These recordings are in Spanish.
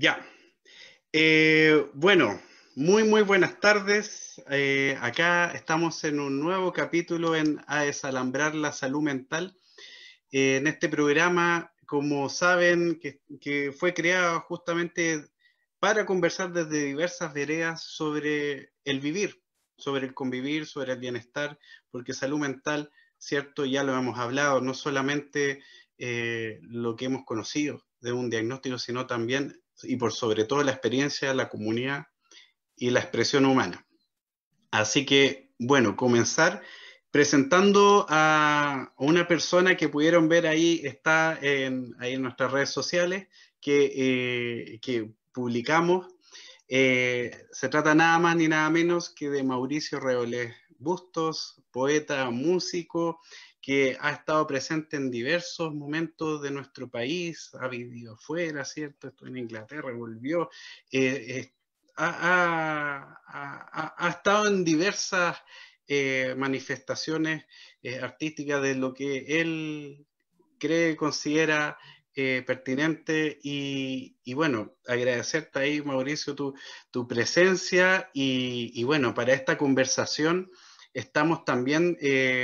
Ya. Bueno, muy buenas tardes. Acá estamos en un nuevo capítulo A Desalambrar la Salud Mental. En este programa, como saben, que fue creado justamente para conversar desde diversas veredas sobre el vivir, sobre el convivir, sobre el bienestar, porque salud mental, cierto, ya lo hemos hablado, no solamente lo que hemos conocido de un diagnóstico, sino también y por sobre todo la experiencia de la comunidad y la expresión humana. Así que, bueno, comenzar presentando a una persona que pudieron ver ahí, está ahí en nuestras redes sociales, que publicamos. Se trata nada más ni nada menos que de Mauricio Reolés Bustos, poeta, músico, que ha estado presente en diversos momentos de nuestro país, ha vivido afuera, ¿cierto? Estuvo en Inglaterra, volvió, ha estado en diversas manifestaciones artísticas de lo que él cree, considera pertinente y bueno, agradecerte ahí, Mauricio, tu presencia y bueno, para esta conversación estamos también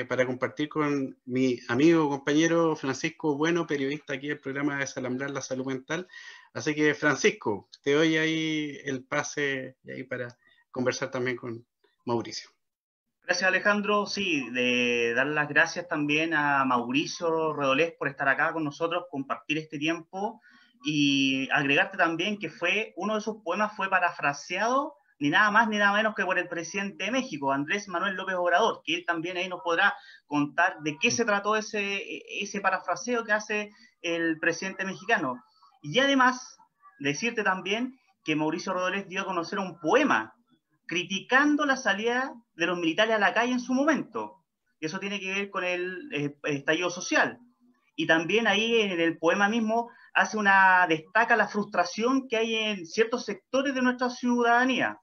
para compartir con mi amigo, compañero Francisco Bueno, periodista aquí del programa Desalambrar la Salud Mental. Así que, Francisco, te doy ahí el pase ahí para conversar también con Mauricio. Gracias, Alejandro. Sí, de dar las gracias también a Mauricio Redolés por estar acá con nosotros, compartir este tiempo y agregarte también que uno de sus poemas fue parafraseado ni nada más ni nada menos que por el presidente de México, Andrés Manuel López Obrador, que él también ahí nos podrá contar de qué se trató ese parafraseo que hace el presidente mexicano. Y además, decirte también que Mauricio Redolés dio a conocer un poema criticando la salida de los militares a la calle en su momento. Y eso tiene que ver con el estallido social. Y también ahí en el poema mismo destaca la frustración que hay en ciertos sectores de nuestra ciudadanía.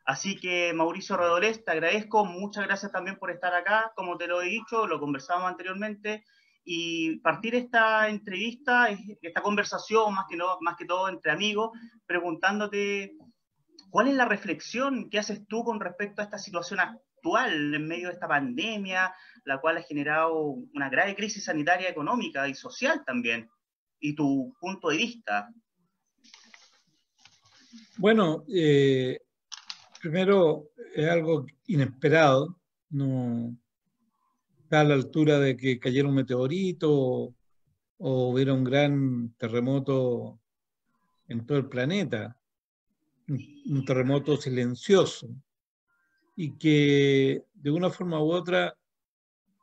Así que, Mauricio Redolés, te agradezco, muchas gracias también por estar acá, como te lo he dicho, lo conversábamos anteriormente, y partir esta entrevista, esta conversación, más que todo entre amigos, preguntándote ¿cuál es la reflexión que haces tú con respecto a esta situación actual en medio de esta pandemia, la cual ha generado una grave crisis sanitaria, económica y social también? Y tu punto de vista. Bueno, primero es algo inesperado, no está a la altura de que cayera un meteorito o hubiera un gran terremoto en todo el planeta, un terremoto silencioso, y que de una forma u otra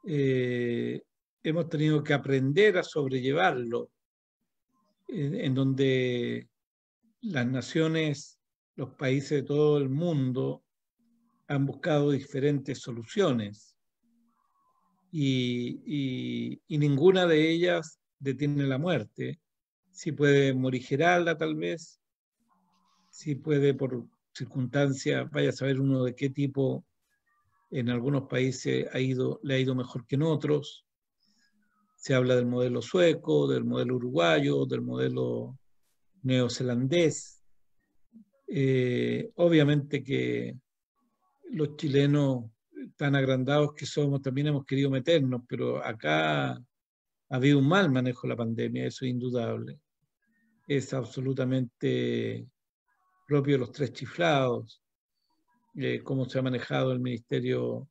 hemos tenido que aprender a sobrellevarlo, en donde las naciones, los países de todo el mundo han buscado diferentes soluciones y ninguna de ellas detiene la muerte. Si puede morigerarla tal vez, si puede por circunstancias, vaya a saber uno de qué tipo, en algunos países le ha ido mejor que en otros. Se habla del modelo sueco, del modelo uruguayo, del modelo neozelandés. Obviamente que los chilenos tan agrandados que somos también hemos querido meternos, pero acá ha habido un mal manejo de la pandemia, eso es indudable. Es absolutamente propio de los tres chiflados, cómo se ha manejado el Ministerio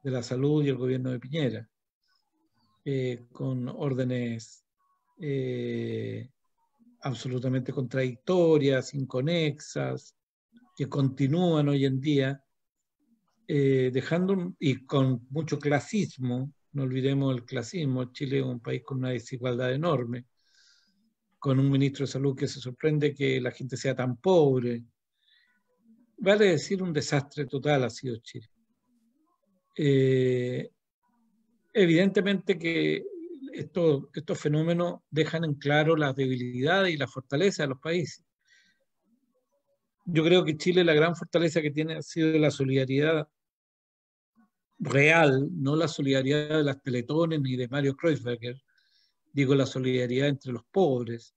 de la Salud y el gobierno de Piñera, con órdenes absolutamente contradictorias, inconexas, que continúan hoy en día, y con mucho clasismo, no olvidemos el clasismo. Chile es un país con una desigualdad enorme, con un ministro de salud que se sorprende que la gente sea tan pobre. Vale decir, un desastre total ha sido Chile. Evidentemente que estos fenómenos dejan en claro las debilidades y las fortalezas de los países. Yo creo que Chile, la gran fortaleza que tiene ha sido la solidaridad real, no la solidaridad de las Teletones ni de Mario Kreuzberger, digo la solidaridad entre los pobres,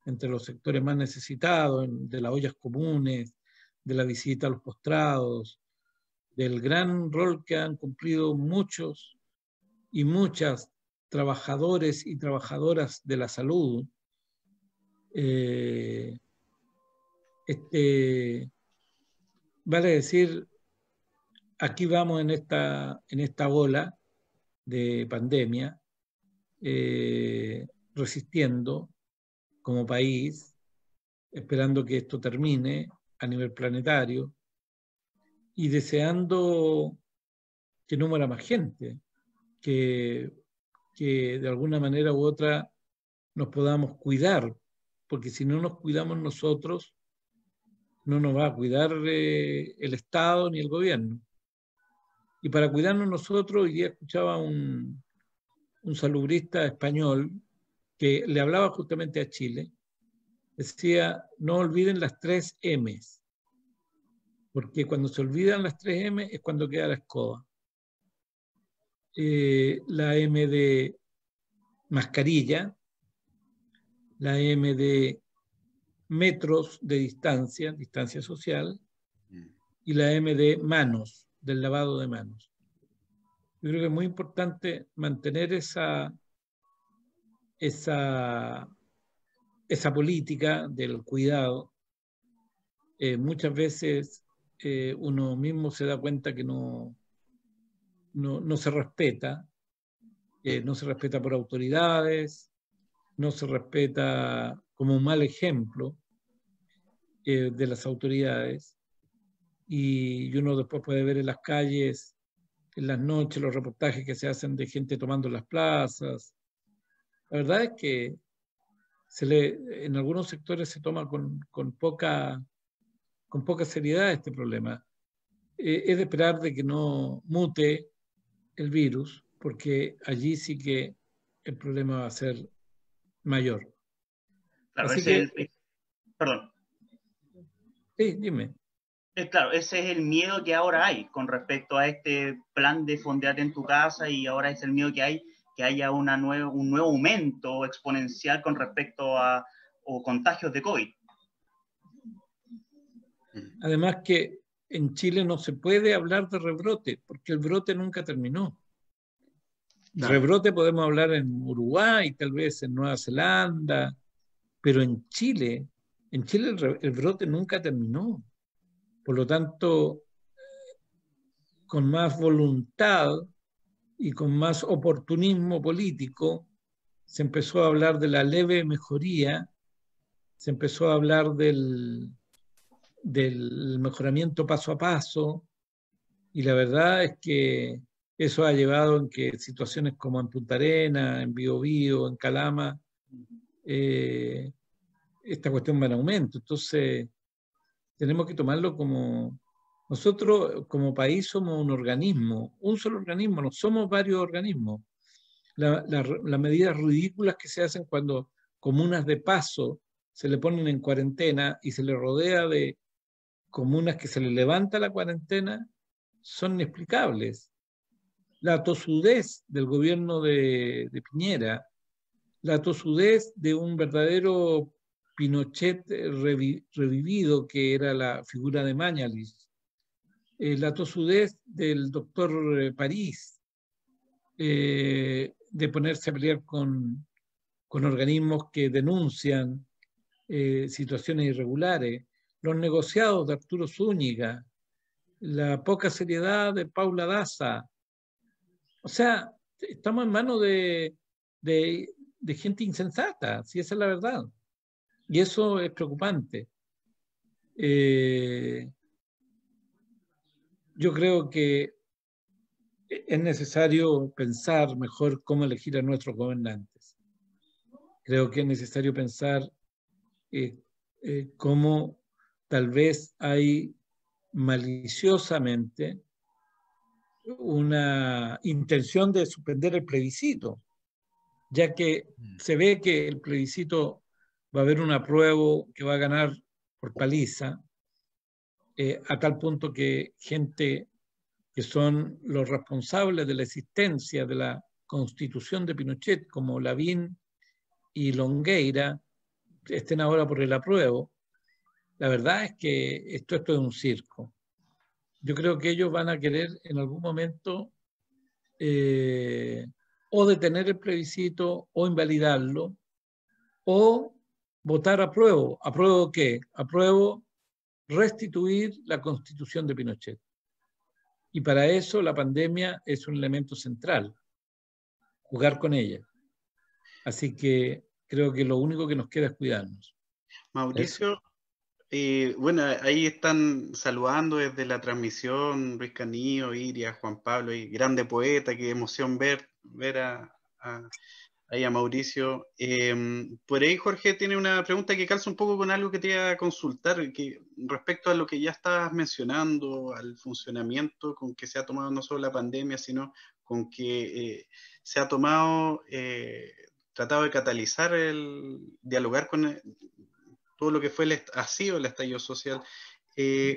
entre los sectores más necesitados, de las ollas comunes, de la visita a los postrados, del gran rol que han cumplido muchos y muchas trabajadores y trabajadoras de la salud. Vale decir, aquí vamos en esta ola de pandemia, resistiendo como país, esperando que esto termine a nivel planetario y deseando que no muera más gente, que de alguna manera u otra nos podamos cuidar, porque si no nos cuidamos nosotros, no nos va a cuidar el Estado ni el gobierno. Y para cuidarnos nosotros, hoy día escuchaba un salubrista español que le hablaba justamente a Chile, decía, no olviden las 3 M's, porque cuando se olvidan las 3 M es cuando queda la escoba. La M de mascarilla, la M de metros de distancia social, y la M de manos, del lavado de manos. Yo creo que es muy importante mantener esa política del cuidado. Muchas veces uno mismo se da cuenta que no se respeta, no se respeta por autoridades, no se respeta como un mal ejemplo de las autoridades, y uno después puede ver en las calles, en las noches, los reportajes que se hacen de gente tomando las plazas. La verdad es que en algunos sectores se toma con poca seriedad este problema. Es de esperar de que no mute el virus, porque allí sí que el problema va a ser mayor. Claro, Así perdón. Sí, dime. Claro, ese es el miedo que ahora hay con respecto a este plan de fondeate en tu casa, y ahora es el miedo que hay, que haya un nuevo aumento exponencial con respecto a contagios de COVID. Además que en Chile no se puede hablar de rebrote, porque el brote nunca terminó. Claro. Rebrote podemos hablar en Uruguay, tal vez en Nueva Zelanda, pero en Chile el brote nunca terminó. Por lo tanto, con más voluntad y con más oportunismo político, se empezó a hablar de la leve mejoría, se empezó a hablar del mejoramiento paso a paso, y la verdad es que eso ha llevado en que situaciones como en Punta Arenas, en Biobío, en Calama, esta cuestión va en aumento. Entonces, tenemos que tomarlo como... Nosotros como país somos un organismo, un solo organismo, no somos varios organismos. Las medidas ridículas que se hacen cuando comunas de paso se le ponen en cuarentena y se le rodea de comunas que se le levanta la cuarentena son inexplicables. La tosudez del gobierno de Piñera, la tosudez de un verdadero Pinochet revivido, que era la figura de Mañalich, la tosudez del doctor París, de ponerse a pelear con organismos que denuncian situaciones irregulares, los negociados de Arturo Zúñiga, la poca seriedad de Paula Daza. O sea, estamos en manos de gente insensata, si esa es la verdad. Y eso es preocupante. Yo creo que es necesario pensar mejor cómo elegir a nuestros gobernantes. Creo que es necesario pensar cómo tal vez hay maliciosamente una intención de suspender el plebiscito, ya que se ve que el plebiscito va a haber un apruebo que va a ganar por paliza, a tal punto que gente que son los responsables de la existencia de la constitución de Pinochet, como Lavín y Longueira, estén ahora por el apruebo, la verdad es que esto es un circo. Yo creo que ellos van a querer en algún momento o detener el plebiscito o invalidarlo o votar apruebo. ¿Apruebo qué? Apruebo restituir la Constitución de Pinochet. Y para eso la pandemia es un elemento central, jugar con ella. Así que creo que lo único que nos queda es cuidarnos. Mauricio, bueno, ahí están saludando desde la transmisión Luis Canillo, Iria, Juan Pablo, y grande poeta, qué emoción ver ahí a Mauricio. Por ahí Jorge tiene una pregunta que calza un poco con algo que te iba a consultar, que respecto a lo que ya estabas mencionando, al funcionamiento con que se ha tomado no solo la pandemia, sino con que se ha tomado, tratado de catalizar dialogar con todo lo que fue ha sido el estallido social.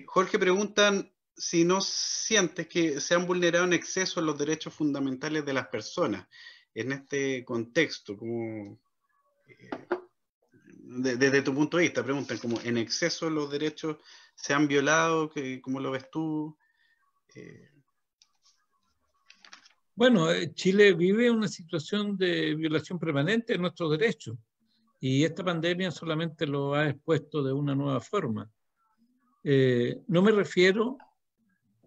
Jorge preguntan si no sientes que se han vulnerado en exceso los derechos fundamentales de las personas en este contexto, como desde tu punto de vista, preguntan como en exceso los derechos se han violado, ¿cómo lo ves tú? Bueno, Chile vive una situación de violación permanente de nuestros derechos y esta pandemia solamente lo ha expuesto de una nueva forma. No me refiero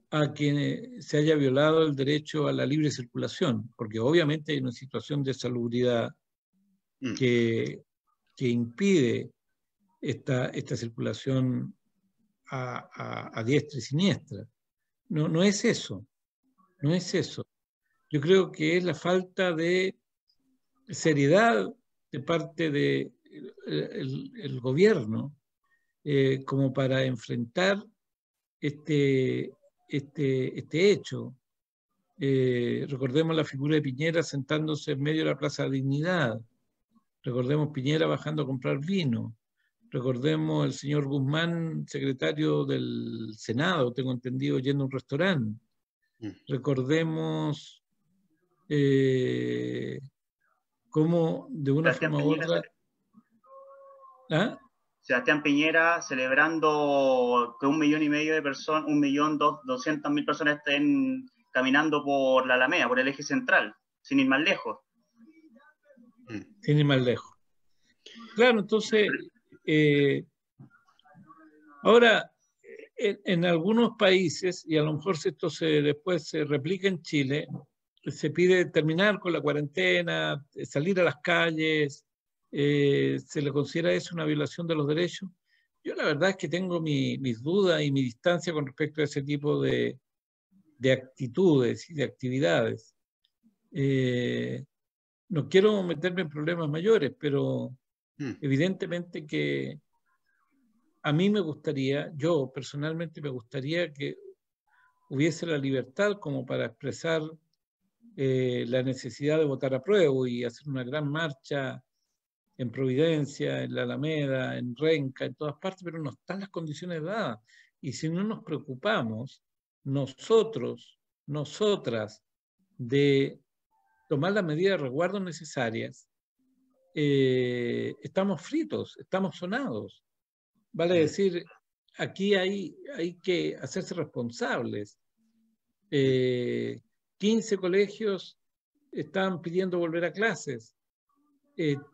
a que se haya violado el derecho a la libre circulación, porque obviamente hay una situación de salubridad que impide esta circulación a diestra y siniestra. No es eso, no es eso. Yo creo que es la falta de seriedad de parte del gobierno como para enfrentar este hecho. Recordemos la figura de Piñera sentándose en medio de la Plaza de Dignidad. Recordemos Piñera bajando a comprar vino. Recordemos el señor Guzmán, secretario del Senado, tengo entendido, yendo a un restaurante. Recordemos cómo de una forma u otra... ¿Ah? Sebastián Piñera celebrando que 1,5 millones de personas, 1.200.000 personas estén caminando por la Alameda, por el eje central, sin ir más lejos. Sin ir más lejos. Claro, entonces, ahora, en algunos países, y a lo mejor si esto después se replica en Chile, se pide terminar con la cuarentena, salir a las calles, se le considera eso una violación de los derechos. Yo la verdad es que tengo mis dudas y mi distancia con respecto a ese tipo de actitudes y de actividades. No quiero meterme en problemas mayores, pero evidentemente que a mí me gustaría, yo personalmente me gustaría que hubiese la libertad como para expresar la necesidad de votar a prueba y hacer una gran marcha en Providencia, en la Alameda, en Renca, en todas partes, pero no están las condiciones dadas. Y si no nos preocupamos, nosotros, nosotras, de tomar las medidas de resguardo necesarias, estamos fritos, estamos sonados. Vale decir, aquí hay que hacerse responsables. 15 colegios están pidiendo volver a clases.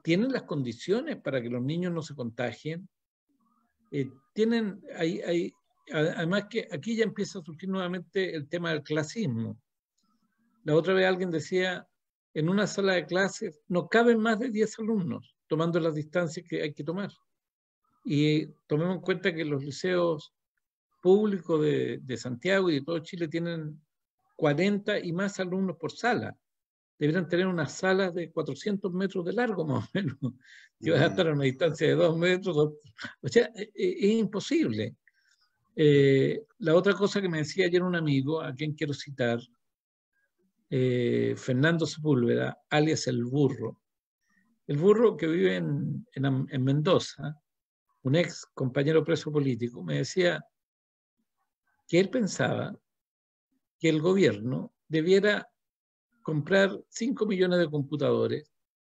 ¿Tienen las condiciones para que los niños no se contagien? Además que aquí ya empieza a surgir nuevamente el tema del clasismo. La otra vez alguien decía, en una sala de clases no caben más de 10 alumnos, tomando las distancias que hay que tomar. Y tomemos en cuenta que los liceos públicos de Santiago y de todo Chile tienen 40 y más alumnos por sala. Deberían tener unas salas de 400 metros de largo, más o menos. Si vas a estar a una distancia de 2 metros, o sea, es imposible. La otra cosa que me decía ayer un amigo, a quien quiero citar, Fernando Sepúlveda, alias El Burro. El Burro, que vive en Mendoza, un ex compañero preso político, me decía que él pensaba que el gobierno debiera comprar 5 millones de computadores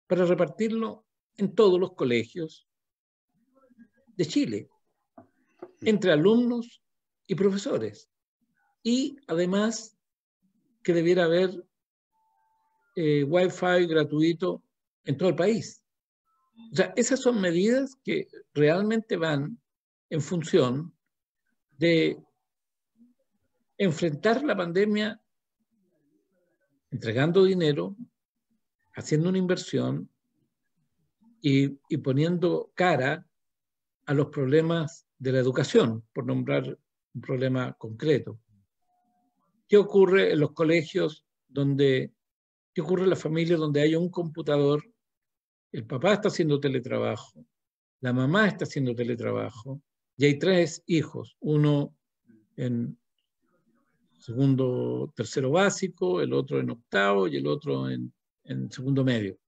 para repartirlo en todos los colegios de Chile, entre alumnos y profesores. Y además que debiera haber Wi-Fi gratuito en todo el país. O sea, esas son medidas que realmente van en función de enfrentar la pandemia entregando dinero, haciendo una inversión y poniendo cara a los problemas de la educación, por nombrar un problema concreto. ¿Qué ocurre en los colegios qué ocurre en las familias donde hay un computador? El papá está haciendo teletrabajo, la mamá está haciendo teletrabajo y hay 3 hijos, uno en segundo, tercero básico, el otro en octavo y el otro en segundo medio.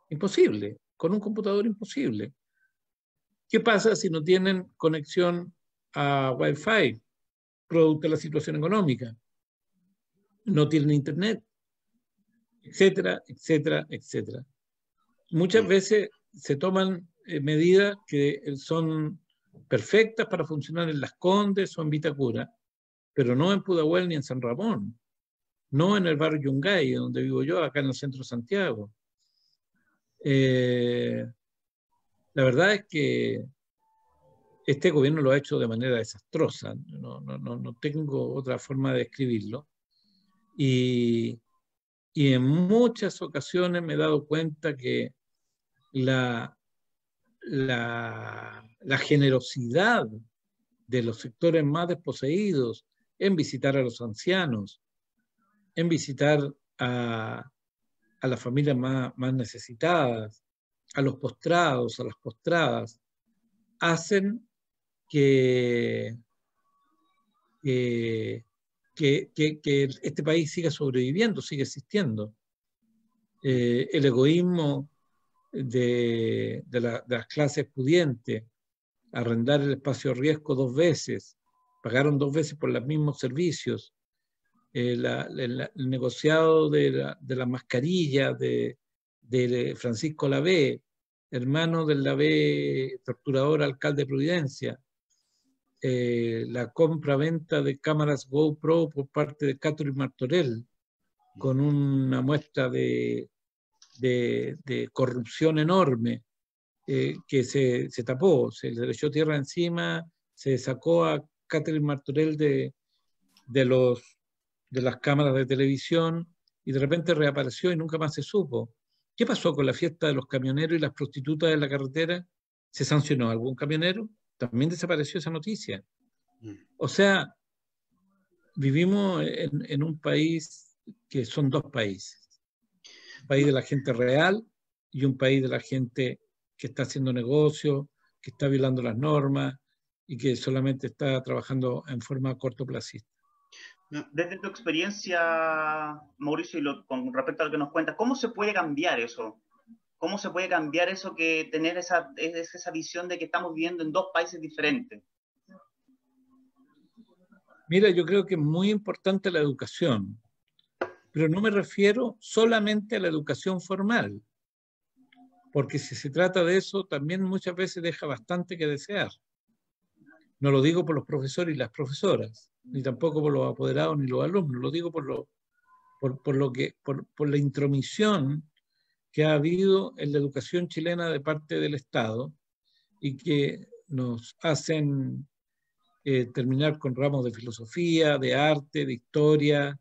Imposible, con un computador imposible. ¿Qué pasa si no tienen conexión a Wi-Fi, producto de la situación económica? No tienen internet, etcétera, etcétera, etcétera. Muchas veces se toman medidas que son perfectas para funcionar en Las Condes o en Vitacura, pero no en Pudahuel ni en San Ramón, no en el barrio Yungay, donde vivo yo, acá en el centro de Santiago. La verdad es que este gobierno lo ha hecho de manera desastrosa, no tengo otra forma de describirlo, y en muchas ocasiones me he dado cuenta que la generosidad de los sectores más desposeídos en visitar a los ancianos, en visitar a las familias más necesitadas, a los postrados, a las postradas, hacen que este país siga sobreviviendo, siga existiendo. El egoísmo de las clases pudientes, arrendar el espacio riesgo 2 veces, pagaron 2 veces por los mismos servicios, el negociado de la mascarilla de Francisco Lavé, hermano del Lavé, torturador alcalde de Providencia, la compra-venta de cámaras GoPro por parte de Catherine Martorell, con una muestra de corrupción enorme, que se tapó, se le echó tierra encima, se sacó a Catherine Martorell de las cámaras de televisión y de repente reapareció y nunca más se supo. ¿Qué pasó con la fiesta de los camioneros y las prostitutas en la carretera? ¿Se sancionó a algún camionero? También desapareció esa noticia. O sea, vivimos en un país que son 2 países. Un país de la gente real y un país de la gente que está haciendo negocio, que está violando las normas y que solamente está trabajando en forma cortoplacista. Desde tu experiencia, Mauricio, y con respecto a lo que nos cuentas, ¿cómo se puede cambiar eso? ¿Cómo se puede cambiar eso, que tener esa visión de que estamos viviendo en 2 países diferentes? Mira, yo creo que es muy importante la educación, pero no me refiero solamente a la educación formal, porque si se trata de eso, también muchas veces deja bastante que desear. No lo digo por los profesores y las profesoras, ni tampoco por los apoderados ni los alumnos, lo digo por la intromisión que ha habido en la educación chilena de parte del Estado y que nos hacen terminar con ramos de filosofía, de arte, de historia.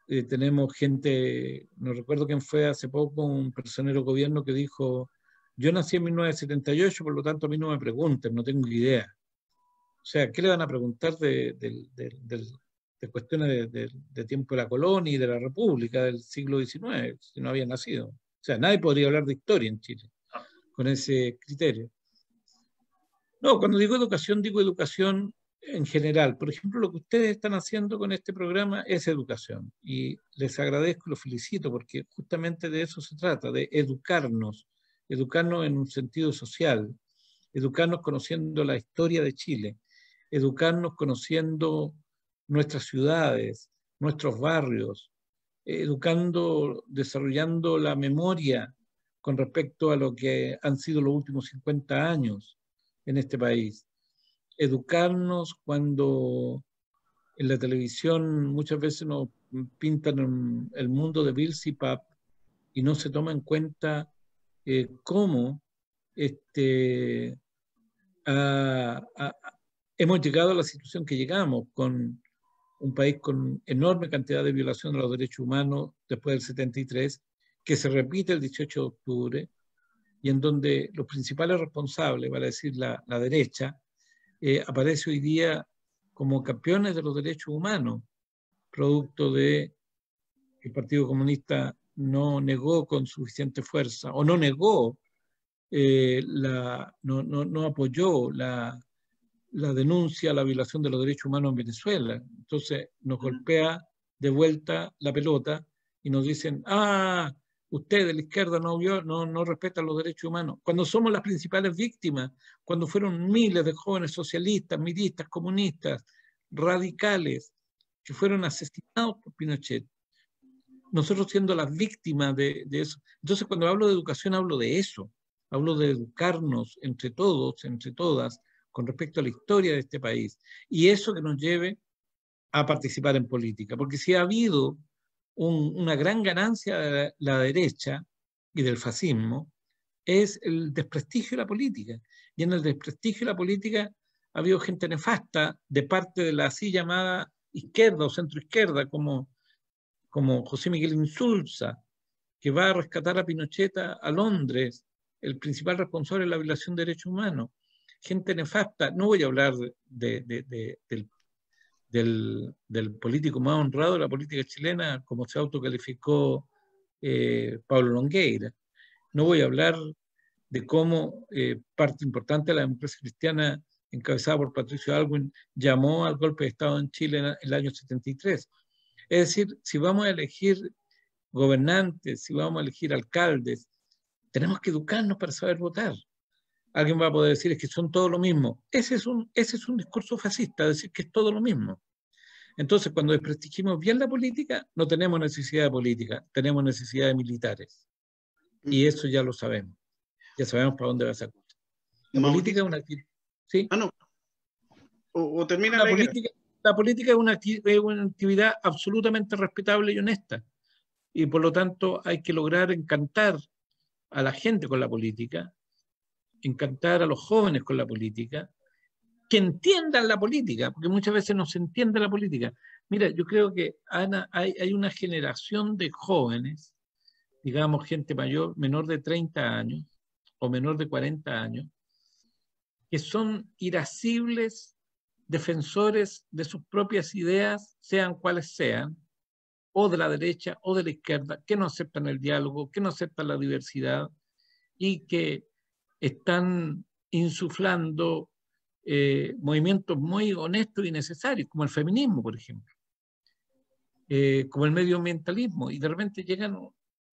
Tenemos gente, no recuerdo quién fue hace poco, un personero gobierno que dijo: yo nací en 1978, por lo tanto a mí no me pregunten, no tengo idea. O sea, ¿qué le van a preguntar de cuestiones de tiempo de la colonia y de la República del siglo XIX, si no había nacido? O sea, nadie podría hablar de historia en Chile con ese criterio. No, cuando digo educación en general. Por ejemplo, lo que ustedes están haciendo con este programa es educación. Y les agradezco y los felicito porque justamente de eso se trata, de educarnos en un sentido social, educarnos conociendo la historia de Chile, educarnos conociendo nuestras ciudades, nuestros barrios, desarrollando la memoria con respecto a lo que han sido los últimos 50 años, en este país. Educarnos cuando en la televisión muchas veces nos pintan el mundo de Bills y Pap y no se toma en cuenta cómo hemos llegado a la situación que llegamos, con un país con enorme cantidad de violación de los derechos humanos después del 73, que se repite el 18 de octubre, y en donde los principales responsables, vale decir la derecha, aparece hoy día como campeones de los derechos humanos, producto de que el Partido Comunista no negó con suficiente fuerza, o no negó, no apoyó la denuncia a la violación de los derechos humanos en Venezuela. Entonces nos golpea de vuelta la pelota y nos dicen, usted de la izquierda no respeta los derechos humanos, cuando somos las principales víctimas, cuando fueron miles de jóvenes socialistas, miristas, comunistas, radicales, que fueron asesinados por Pinochet. Nosotros siendo las víctimas de eso. Entonces, cuando hablo de educación, hablo de eso. Hablo de educarnos entre todos, entre todas, con respecto a la historia de este país. Y eso que nos lleve a participar en política. Porque si ha habido una gran ganancia de la derecha y del fascismo, es el desprestigio de la política. Y en el desprestigio de la política ha habido gente nefasta de parte de la así llamada izquierda o centroizquierda, como José Miguel Insulza, que va a rescatar a Pinochet a Londres, el principal responsable de la violación de derechos humanos. Gente nefasta. No voy a hablar del político más honrado de la política chilena, como se autocalificó Pablo Longueira. No voy a hablar de cómo parte importante de la democracia cristiana, encabezada por Patricio Aylwin, llamó al golpe de Estado en Chile en el año 73. Es decir, si vamos a elegir gobernantes, si vamos a elegir alcaldes, tenemos que educarnos para saber votar. Alguien va a poder decir es que son todo lo mismo. Ese es un discurso fascista, decir que es todo lo mismo. Entonces, cuando desprestigiamos bien la política, no tenemos necesidad de política, tenemos necesidad de militares. Y eso ya lo sabemos. Ya sabemos para dónde va esa cosa. La política es una actividad. ¿Sí? No. O termina la política. La política es una actividad absolutamente respetable y honesta. Y por lo tanto hay que lograr encantar a la gente con la política, encantar a los jóvenes con la política, que entiendan la política, porque muchas veces no se entiende la política. Mira, yo creo que, Ana, hay una generación de jóvenes, digamos gente mayor, menor de 30 años o menor de 40 años, que son irascibles defensores de sus propias ideas, sean cuales sean, o de la derecha o de la izquierda, que no aceptan el diálogo, que no aceptan la diversidad y que están insuflando movimientos muy honestos y necesarios, como el feminismo, por ejemplo, como el medioambientalismo, y de repente llegan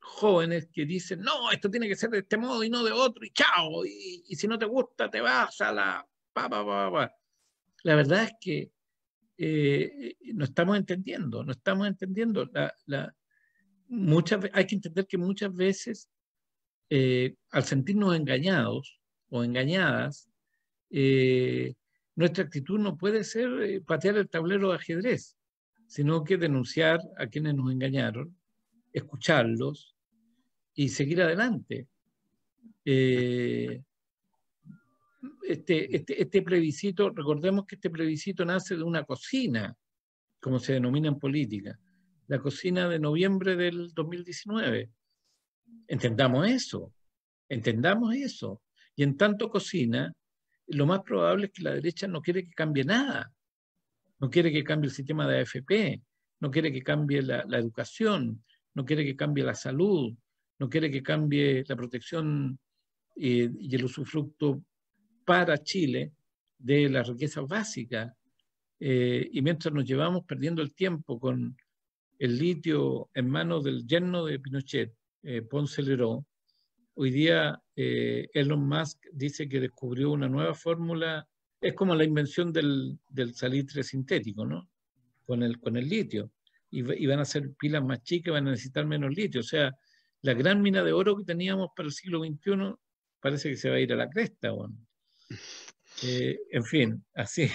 jóvenes que dicen, no, esto tiene que ser de este modo y no de otro, y chao, y si no te gusta te vas a la... La verdad es que no estamos entendiendo. Hay que entender que muchas veces, al sentirnos engañados o engañadas, nuestra actitud no puede ser patear el tablero de ajedrez, sino que denunciar a quienes nos engañaron, escucharlos y seguir adelante. Este plebiscito, recordemos que este plebiscito nace de una cocina, como se denomina en política, la cocina de noviembre del 2019. Entendamos eso. Y en tanto cocina, lo más probable es que la derecha no quiere que cambie nada. No quiere que cambie el sistema de AFP, no quiere que cambie la educación, no quiere que cambie la salud, no quiere que cambie la protección y el usufructo para Chile de las riquezas básicas. Y mientras nos llevamos perdiendo el tiempo con el litio en manos del yerno de Pinochet, Ponce Leró, hoy día Elon Musk dice que descubrió una nueva fórmula. Es como la invención del salitre sintético, ¿no? Con el litio. Y van a ser pilas más chicas, van a necesitar menos litio. O sea, la gran mina de oro que teníamos para el siglo XXI parece que se va a ir a la cresta. Bueno. En fin, así.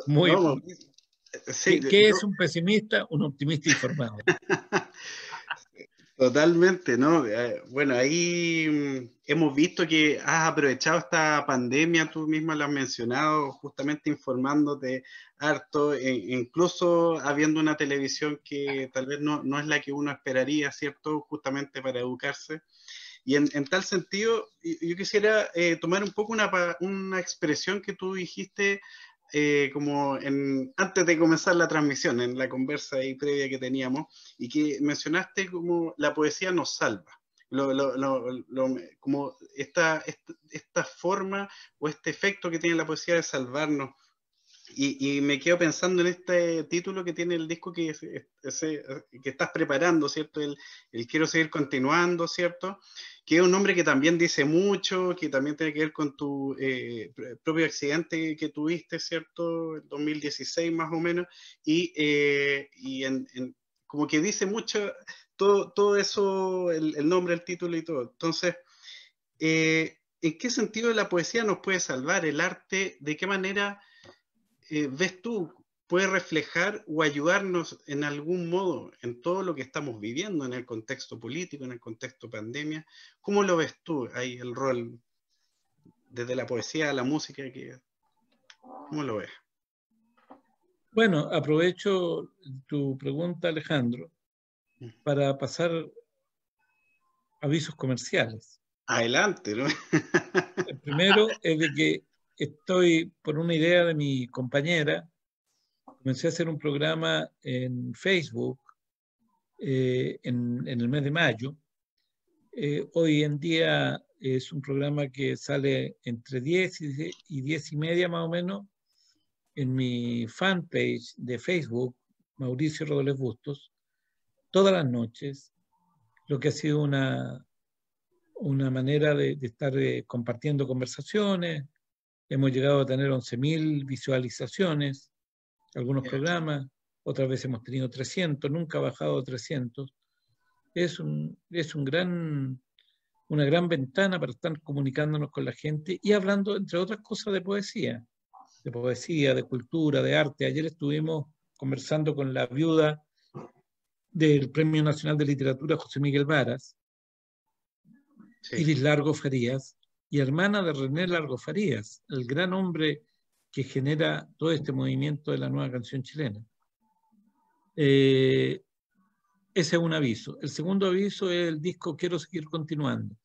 Muy, No, sí, ¿qué es un pesimista? Un optimista informado. totalmente, ¿no? Bueno, ahí hemos visto que has aprovechado esta pandemia, tú misma lo has mencionado, justamente informándote harto, incluso habiendo una televisión que tal vez no es la que uno esperaría, ¿cierto? Justamente para educarse. Y en tal sentido, yo quisiera tomar un poco una expresión que tú dijiste como antes de comenzar la transmisión, en la conversa ahí previa que teníamos, y que mencionaste como la poesía nos salva. Como esta forma o este efecto que tiene la poesía de salvarnos. Y me quedo pensando en este título que tiene el disco que estás preparando, ¿cierto? El Quiero seguir continuando, ¿cierto? Que es un nombre que también dice mucho, que también tiene que ver con tu propio accidente que tuviste, ¿cierto? En 2016 más o menos, como que dice mucho todo eso, el nombre, el título y todo. Entonces, ¿en qué sentido la poesía nos puede salvar? ¿El arte? ¿De qué manera ves tú, puede reflejar o ayudarnos en algún modo en todo lo que estamos viviendo en el contexto político, en el contexto pandemia? ¿Cómo lo ves tú ahí el rol desde la poesía a la música? ¿Cómo lo ves? Bueno, aprovecho tu pregunta, Alejandro, para pasar avisos comerciales. Adelante, ¿no? El primero es de que estoy, por una idea de mi compañera, comencé a hacer un programa en Facebook en el mes de mayo. Hoy en día es un programa que sale entre 10 y 10 y media más o menos en mi fanpage de Facebook, Mauricio Rodolés Bustos, todas las noches, lo que ha sido una manera de estar compartiendo conversaciones. Hemos llegado a tener 11.000 visualizaciones, algunos programas, otras veces hemos tenido 300, nunca ha bajado a 300. Es una gran ventana para estar comunicándonos con la gente y hablando, entre otras cosas, de poesía, de cultura, de arte. Ayer estuvimos conversando con la viuda del Premio Nacional de Literatura, José Miguel Varas, sí. Iris Largo Farías, y hermana de René Largo Farías, el gran hombre que genera todo este movimiento de la nueva canción chilena. Ese es un aviso. El segundo aviso es el disco Quiero seguir continuando.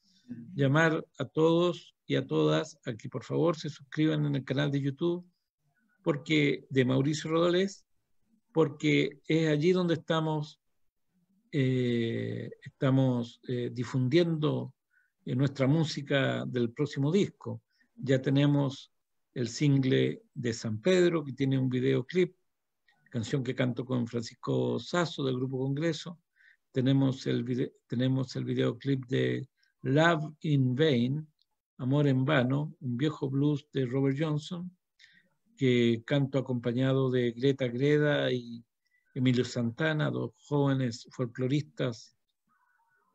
Llamar a todos y a todas a que por favor se suscriban en el canal de YouTube de Mauricio Rodolés, porque es allí donde estamos difundiendo nuestra música del próximo disco. Ya tenemos el single de San Pedro, que tiene un videoclip, canción que canto con Francisco Sasso del Grupo Congreso. Tenemos el videoclip de Love in Vain, Amor en Vano, un viejo blues de Robert Johnson, que canto acompañado de Greta Greda y Emilio Santana, dos jóvenes folcloristas,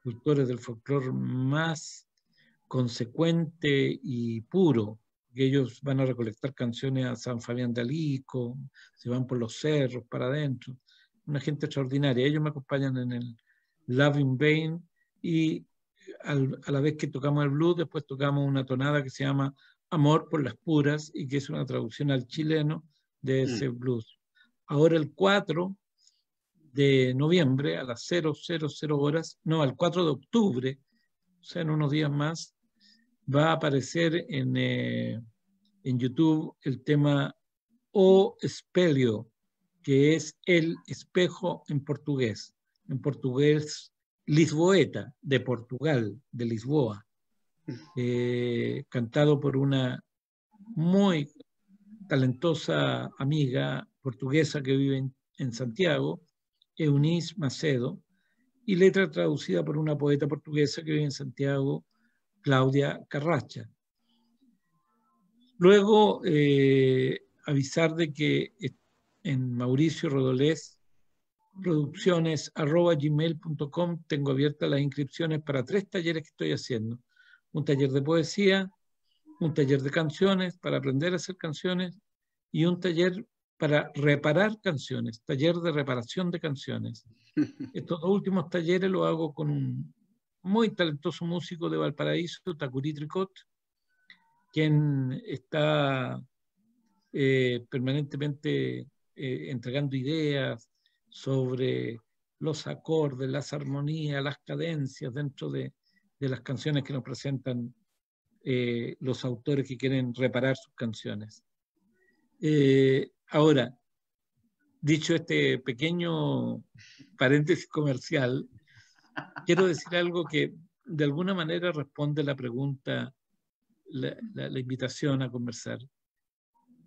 cultores del folclore más consecuente y puro, que ellos van a recolectar canciones a San Fabián de Alico, se van por los cerros para adentro, una gente extraordinaria. Ellos me acompañan en el Love in Vain y a la vez que tocamos el blues, después tocamos una tonada que se llama Amor por las Puras y que es una traducción al chileno de ese blues. Ahora el 4 de noviembre a las 000 horas, no, al 4 de octubre, o sea, en unos días más, va a aparecer en YouTube el tema O Espelho, que es el espejo en portugués lisboeta, de Portugal, de Lisboa, cantado por una muy talentosa amiga portuguesa que vive en Santiago, Eunice Macedo, y letra traducida por una poeta portuguesa que vive en Santiago, Claudia Carracha. Luego, avisar de que en Mauricio Rodolés producciones@gmail.com tengo abiertas las inscripciones para 3 talleres que estoy haciendo. Un taller de poesía, un taller de canciones para aprender a hacer canciones y un taller para reparar canciones, taller de reparación de canciones. Estos dos últimos talleres los hago con un muy talentoso músico de Valparaíso, Tacurí Tricot, quien está permanentemente entregando ideas sobre los acordes, las armonías, las cadencias dentro de las canciones que nos presentan los autores que quieren reparar sus canciones. Ahora, dicho este pequeño paréntesis comercial, quiero decir algo que de alguna manera responde a la pregunta, la invitación a conversar.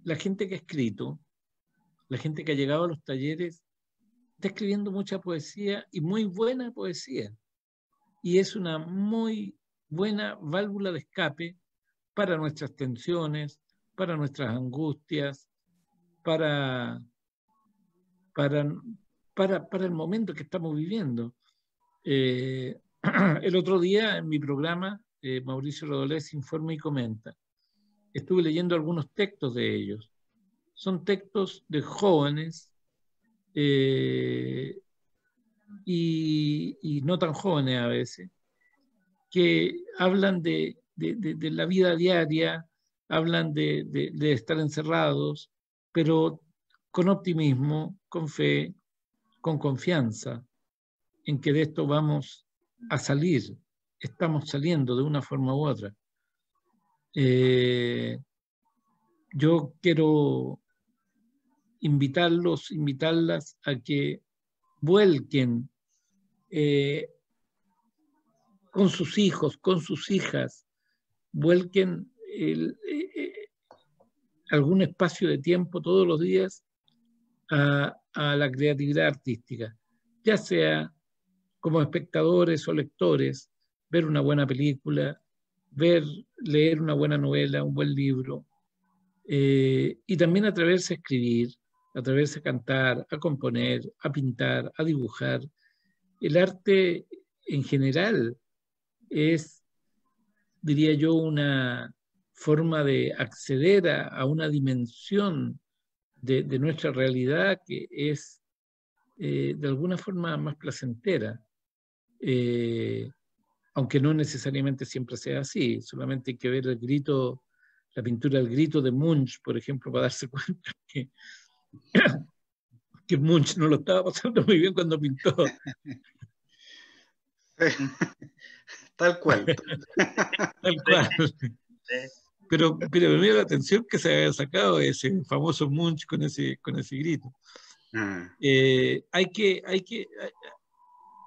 La gente que ha escrito, la gente que ha llegado a los talleres, está escribiendo mucha poesía y muy buena poesía. Y es una muy buena válvula de escape para nuestras tensiones, para nuestras angustias, para el momento que estamos viviendo. El otro día en mi programa, Mauricio Rodolés informa y comenta. Estuve leyendo algunos textos de ellos. Son textos de jóvenes y no tan jóvenes a veces, que hablan de la vida diaria, hablan de estar encerrados, pero con optimismo, con fe, con confianza en que de esto vamos a salir, estamos saliendo de una forma u otra. Yo quiero invitarlas a que vuelquen con sus hijos, con sus hijas, vuelquen algún espacio de tiempo todos los días a la creatividad artística, ya sea como espectadores o lectores, ver una buena película, leer una buena novela, un buen libro, y también atreverse a escribir, atreverse a cantar, a componer, a pintar, a dibujar. El arte en general es, diría yo, una forma de acceder a una dimensión de nuestra realidad que es de alguna forma más placentera, aunque no necesariamente siempre sea así. Solamente hay que ver la pintura El Grito de Munch, por ejemplo, para darse cuenta que Munch no lo estaba pasando muy bien cuando pintó. Tal cual. Tal cual. Pero me dio la atención que se había sacado ese famoso Munch con ese grito. Hay que